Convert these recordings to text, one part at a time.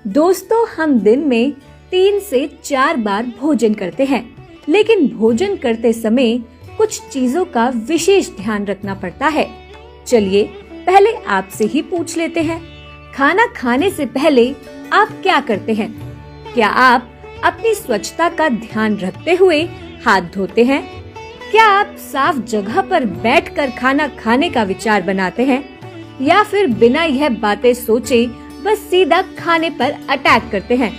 दोस्तों, हम दिन में 3 से 4 बार भोजन करते हैं, लेकिन भोजन करते समय कुछ चीजों का विशेष ध्यान रखना पड़ता है। चलिए पहले आपसे ही पूछ लेते हैं, खाना खाने से पहले आप क्या करते हैं? क्या आप अपनी स्वच्छता का ध्यान रखते हुए हाथ धोते हैं? क्या आप साफ जगह पर बैठकर खाना खाने का विचार बनाते हैं, या फिर बिना यह बातें सोचे बस सीधा खाने पर अटैक करते हैं?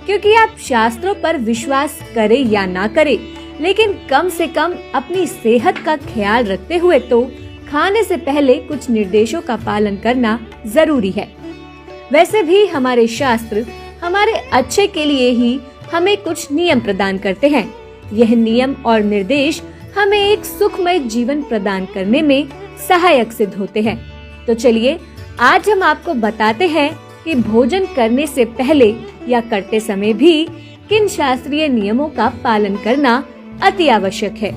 क्योंकि आप शास्त्रों पर विश्वास करें या ना करें, लेकिन कम से कम अपनी सेहत का ख्याल रखते हुए तो खाने से पहले कुछ निर्देशों का पालन करना जरूरी है। वैसे भी हमारे शास्त्र हमारे अच्छे के लिए ही हमें कुछ नियम प्रदान करते हैं। यह नियम और निर्देश हमें एक सुखमय जीवन प्रदान करने में सहायक सिद्ध होते हैं। तो चलिए आज हम आपको बताते हैं कि भोजन करने से पहले या करते समय भी किन शास्त्रीय नियमों का पालन करना अति आवश्यक है।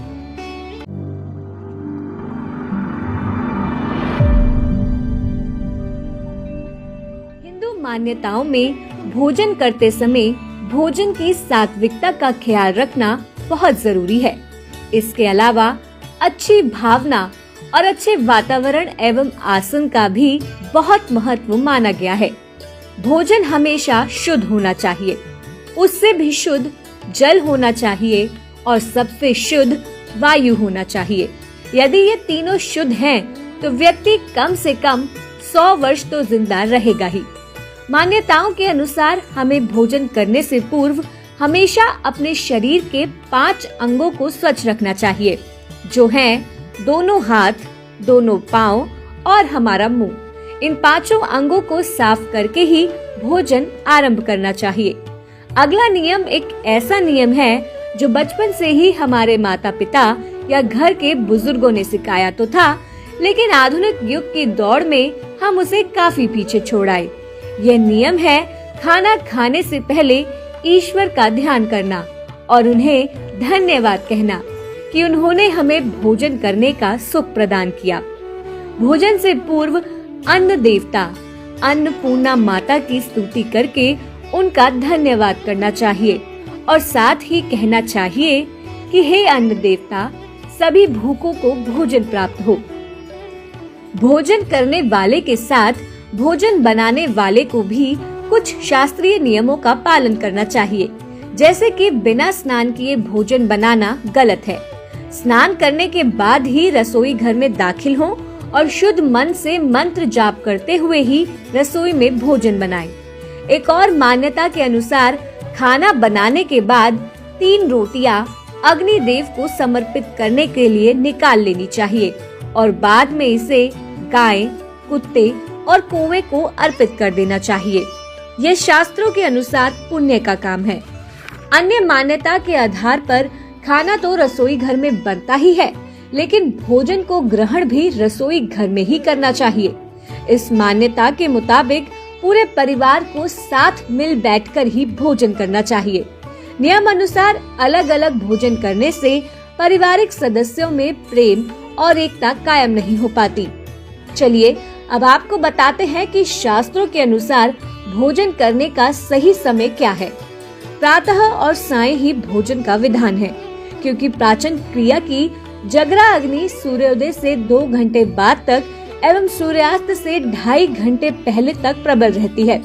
हिंदू मान्यताओं में भोजन करते समय भोजन की सात्विकता का ख्याल रखना बहुत जरूरी है। इसके अलावा अच्छी भावना और अच्छे वातावरण एवं आसन का भी बहुत महत्व माना गया है। भोजन हमेशा शुद्ध होना चाहिए, उससे भी शुद्ध जल होना चाहिए और सबसे शुद्ध वायु होना चाहिए। यदि ये तीनों शुद्ध हैं, तो व्यक्ति कम से कम 100 वर्ष तो जिंदा रहेगा ही। मान्यताओं के अनुसार हमें भोजन करने से पूर्व हमेशा अपने शरीर के 5 अंगों को स्वच्छ रखना चाहिए, जो हैं दोनों हाथ, दोनों पाँव और हमारा मुंह। इन 5 अंगों को साफ करके ही भोजन आरंभ करना चाहिए। अगला नियम एक ऐसा नियम है जो बचपन से ही हमारे माता पिता या घर के बुजुर्गों ने सिखाया तो था, लेकिन आधुनिक युग की दौड़ में हम उसे काफी पीछे छोड़ आए। यह नियम है खाना खाने से पहले ईश्वर का ध्यान करना और उन्हें धन्यवाद कहना कि उन्होंने हमें भोजन करने का सुख प्रदान किया। भोजन से पूर्व अन्न देवता अन्नपूर्णा माता की स्तुति करके उनका धन्यवाद करना चाहिए और साथ ही कहना चाहिए कि हे अन्न देवता, सभी भूखों को भोजन प्राप्त हो। भोजन करने वाले के साथ भोजन बनाने वाले को भी कुछ शास्त्रीय नियमों का पालन करना चाहिए, जैसे कि बिना स्नान किए भोजन बनाना गलत है। स्नान करने के बाद ही रसोई घर में दाखिल हों और शुद्ध मन से मंत्र जाप करते हुए ही रसोई में भोजन बनाएं। एक और मान्यता के अनुसार खाना बनाने के बाद 3 रोटियां अग्निदेव को समर्पित करने के लिए निकाल लेनी चाहिए और बाद में इसे गाय, कुत्ते और कौवे को अर्पित कर देना चाहिए। यह शास्त्रों के अनुसार पुण्य का काम है। अन्य मान्यता के आधार पर खाना तो रसोई घर में बनता ही है, लेकिन भोजन को ग्रहण भी रसोई घर में ही करना चाहिए। इस मान्यता के मुताबिक पूरे परिवार को साथ मिल बैठकर ही भोजन करना चाहिए। नियम अनुसार अलग अलग भोजन करने से पारिवारिक सदस्यों में प्रेम और एकता कायम नहीं हो पाती। चलिए अब आपको बताते हैं कि शास्त्रों के अनुसार भोजन करने का सही समय क्या है। प्रातः और सायं ही भोजन का विधान है, क्योंकि पाचन क्रिया की जगरा अग्नि सूर्योदय से 2 घंटे बाद तक एवं सूर्यास्त से 2.5 घंटे पहले तक प्रबल रहती है।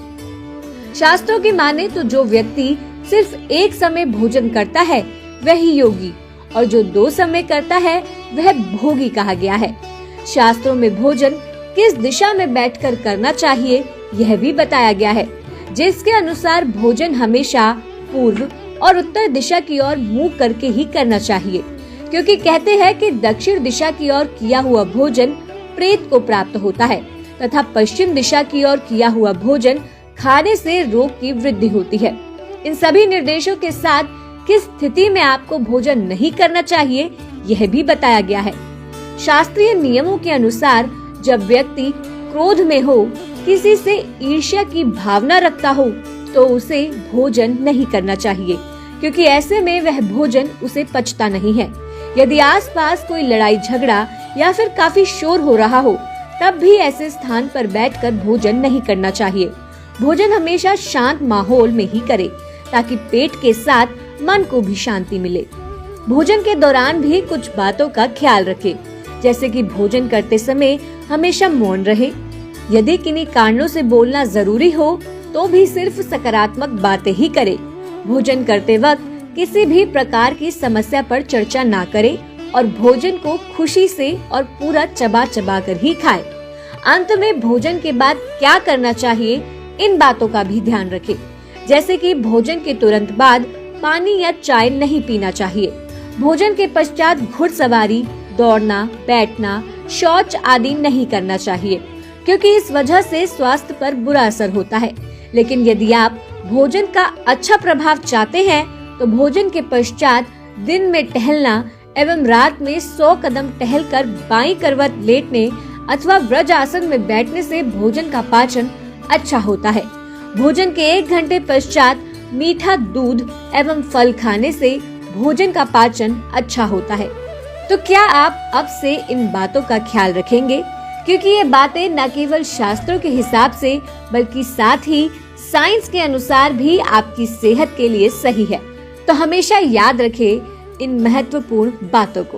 शास्त्रों की माने तो जो व्यक्ति सिर्फ एक समय भोजन करता है वही योगी, और जो 2 समय करता है वह भोगी कहा गया है। शास्त्रों में भोजन किस दिशा में बैठकर करना चाहिए यह भी बताया गया है, जिसके अनुसार भोजन हमेशा पूर्व और उत्तर दिशा की ओर मुंह करके ही करना चाहिए, क्योंकि कहते हैं कि दक्षिण दिशा की ओर किया हुआ भोजन प्रेत को प्राप्त होता है तथा पश्चिम दिशा की ओर किया हुआ भोजन खाने से रोग की वृद्धि होती है। इन सभी निर्देशों के साथ किस स्थिति में आपको भोजन नहीं करना चाहिए यह भी बताया गया है। शास्त्रीय नियमों के अनुसार जब व्यक्ति क्रोध में हो, किसी से ईर्ष्या की भावना रखता हो, तो उसे भोजन नहीं करना चाहिए, क्योंकि ऐसे में वह भोजन उसे पचता नहीं है। यदि आसपास कोई लड़ाई झगड़ा या फिर काफी शोर हो रहा हो, तब भी ऐसे स्थान पर बैठकर भोजन नहीं करना चाहिए। भोजन हमेशा शांत माहौल में ही करें ताकि पेट के साथ मन को भी शांति मिले। भोजन के दौरान भी कुछ बातों का ख्याल रखें, जैसे कि भोजन करते समय हमेशा मौन रहे। यदि किन्हीं कारणों से बोलना जरूरी हो तो भी सिर्फ सकारात्मक बातें ही करें। भोजन करते वक्त किसी भी प्रकार की समस्या पर चर्चा ना करें और भोजन को खुशी से और पूरा चबा चबा कर ही खाएं। अंत में भोजन के बाद क्या करना चाहिए, इन बातों का भी ध्यान रखें, जैसे कि भोजन के तुरंत बाद पानी या चाय नहीं पीना चाहिए। भोजन के पश्चात घुड़सवारी, दौड़ना, बैठना, शौच आदि नहीं करना चाहिए, क्योंकि इस वजह से स्वास्थ्य पर बुरा असर होता है। लेकिन यदि आप भोजन का अच्छा प्रभाव चाहते हैं तो भोजन के पश्चात दिन में टहलना एवं रात में 100 कदम टहलकर बाईं करवट लेटने अथवा व्रज आसन में बैठने से भोजन का पाचन अच्छा होता है। भोजन के 1 घंटे पश्चात मीठा दूध एवं फल खाने से भोजन का पाचन अच्छा होता है। तो क्या आप अब से इन बातों का ख्याल रखेंगे? क्योंकि ये बातें न केवल शास्त्रों के हिसाब से बल्कि साथ ही साइंस के अनुसार भी आपकी सेहत के लिए सही है। तो हमेशा याद रखें इन महत्वपूर्ण बातों को।